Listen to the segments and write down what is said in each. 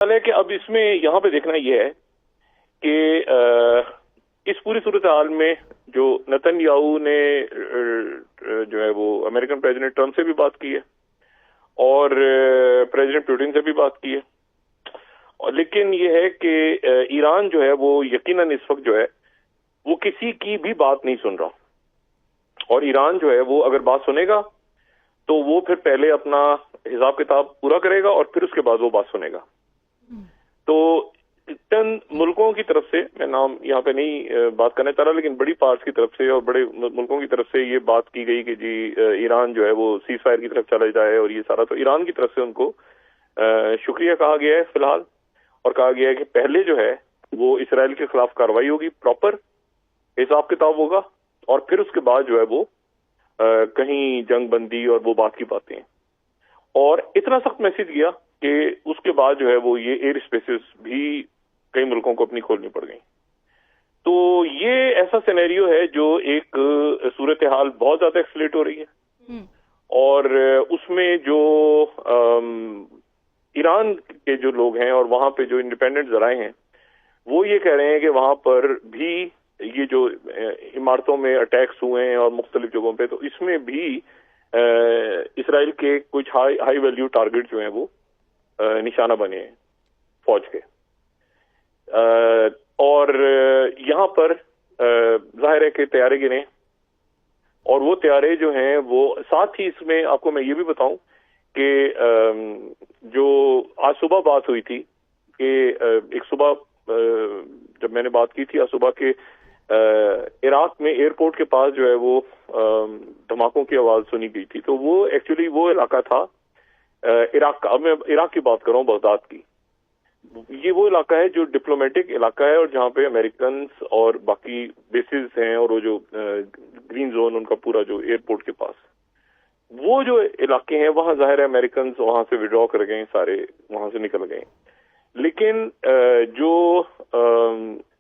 ہے کہ اب اس میں یہاں پہ دیکھنا یہ ہے کہ اس پوری صورتحال میں جو نتن یاہو نے جو ہے وہ امریکن پریزیڈنٹ ٹرمپ سے بھی بات کی ہے اور پریزیڈنٹ پوٹن سے بھی بات کی ہے، لیکن یہ ہے کہ ایران جو ہے وہ یقیناً اس وقت جو ہے وہ کسی کی بھی بات نہیں سن رہا، اور ایران جو ہے وہ اگر بات سنے گا تو وہ پھر پہلے اپنا حساب کتاب پورا کرے گا اور پھر اس کے بعد وہ بات سنے گا۔ تو چند ملکوں کی طرف سے، میں نام یہاں پہ نہیں بات کرنا چاہ رہا، لیکن بڑی پارٹس کی طرف سے اور بڑے ملکوں کی طرف سے یہ بات کی گئی کہ جی ایران جو ہے وہ سیز فائر کی طرف چلا جائے، اور یہ سارا تو ایران کی طرف سے ان کو شکریہ کہا گیا ہے فی الحال، اور کہا گیا ہے کہ پہلے جو ہے وہ اسرائیل کے خلاف کارروائی ہوگی، پراپر حساب کتاب ہوگا، اور پھر اس کے بعد جو ہے وہ کہیں جنگ بندی اور وہ بات کی باتیں، اور اتنا سخت میسج گیا کہ اس کے بعد جو ہے وہ یہ ایئر اسپیسز بھی کئی ملکوں کو اپنی کھولنی پڑ گئی۔ تو یہ ایسا سینیریو ہے جو ایک صورتحال بہت زیادہ ایکسلیٹ ہو رہی ہے، اور اس میں جو ایران کے جو لوگ ہیں اور وہاں پہ جو انڈیپینڈنٹ ذرائع ہیں وہ یہ کہہ رہے ہیں کہ وہاں پر بھی یہ جو عمارتوں میں اٹیکس ہوئے ہیں اور مختلف جگہوں پہ، تو اس میں بھی اسرائیل کے کچھ ہائی ویلیو ٹارگٹ جو ہیں وہ نشانہ بنے ہیں فوج کے، اور یہاں پر ظاہر ہے کہ طیارے گرے، اور وہ طیارے جو ہیں وہ ساتھ ہی اس میں آپ کو میں یہ بھی بتاؤں کہ جو آج صبح بات ہوئی تھی کہ ایک صبح جب میں نے بات کی تھی آج صبح کے عراق میں ایئرپورٹ کے پاس جو ہے وہ دھماکوں کی آواز سنی گئی تھی، تو وہ ایکچولی وہ علاقہ تھا عراق کا، اب میں عراق کی بات کر رہا ہوں، بغداد کی۔ یہ وہ علاقہ ہے جو ڈپلومیٹک علاقہ ہے، اور جہاں پہ امریکنز اور باقی بیسز ہیں، اور وہ جو گرین زون ان کا پورا جو ایئرپورٹ کے پاس وہ جو علاقے ہیں، وہاں ظاہر ہے امریکنز وہاں سے وڈرا کر گئے، سارے وہاں سے نکل گئے، لیکن جو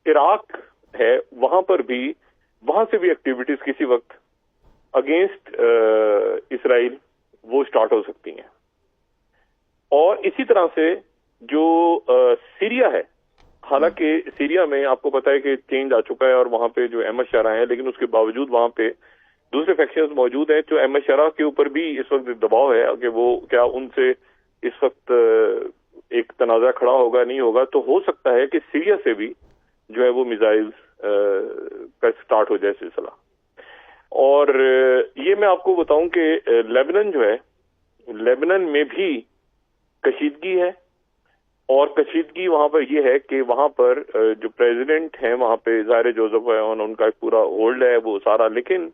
عراق ہے وہاں پر بھی، وہاں سے بھی ایکٹیویٹیز کسی وقت اگینسٹ اسرائیل وہ سٹارٹ ہو سکتی ہیں۔ اور اسی طرح سے جو سیریا ہے، حالانکہ سیریا میں آپ کو پتا ہے کہ چینج آ چکا ہے اور وہاں پہ جو احمد شرح ہیں، لیکن اس کے باوجود وہاں پہ دوسرے فیکشنز موجود ہیں، جو احمد شرح کے اوپر بھی اس وقت دباؤ ہے کہ وہ کیا ان سے اس وقت ایک تنازع کھڑا ہوگا نہیں ہوگا، تو ہو سکتا ہے کہ سیریا سے بھی جو ہے وہ میزائل کا سٹارٹ ہو جائے سلسلہ۔ اور یہ میں آپ کو بتاؤں کہ لیبنن جو ہے، لیبنن میں بھی کشیدگی ہے، اور کشیدگی وہاں پر یہ ہے کہ وہاں پر جو پریزیڈنٹ ہیں وہاں پہ ظاہر جوزف عون، ان کا ایک پورا ہولڈ ہے وہ سارا، لیکن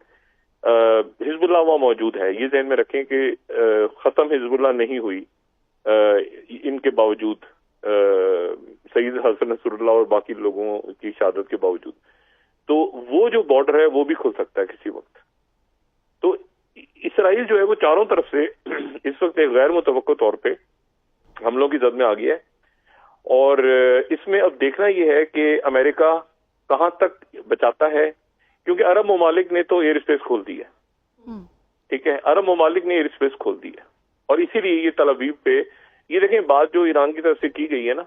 حزب اللہ وہاں موجود ہے۔ یہ ذہن میں رکھیں کہ ختم حزب اللہ نہیں ہوئی ان کے باوجود، سید حسن نصر اللہ اور باقی لوگوں کی شہادت کے باوجود، تو وہ جو بارڈر ہے وہ بھی کھل سکتا ہے کسی وقت۔ تو اسرائیل جو ہے وہ چاروں طرف سے اس وقت ایک غیر متوقع طور پہ حملوں کی زد میں آ گیا ہے، اور اس میں اب دیکھنا یہ ہے کہ امریکہ کہاں تک بچاتا ہے، کیونکہ عرب ممالک نے تو ایئر اسپیس کھول دی ہے، ٹھیک ہے، عرب ممالک نے ایئر اسپیس کھول دی ہے، اور اسی لیے یہ تل ابیب پہ یہ دیکھیں بات جو ایران کی طرف سے کی گئی ہے نا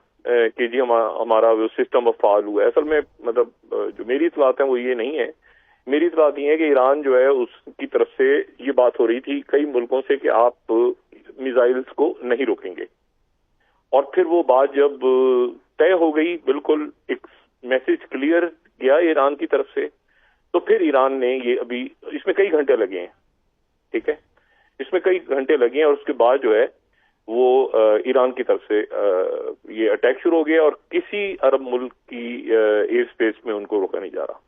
کہ جی ہمارا سسٹم آف فعال ہوا ہے، اصل میں مطلب جو میری اطلاعات ہیں وہ یہ نہیں ہے، میری اطلاعات یہ ہے کہ ایران جو ہے اس کی طرف سے یہ بات ہو رہی تھی کئی ملکوں سے کہ آپ میزائلز کو نہیں روکیں گے، اور پھر وہ بات جب طے ہو گئی، بالکل ایک میسج کلیئر گیا ایران کی طرف سے، تو پھر ایران نے یہ ابھی اس میں کئی گھنٹے لگے ہیں، ٹھیک ہے، اس میں کئی گھنٹے لگے ہیں، اور اس کے بعد جو ہے وہ ایران کی طرف سے یہ اٹیک شروع ہو گیا، اور کسی عرب ملک کی ایئر اسپیس میں ان کو روکا نہیں جا رہا۔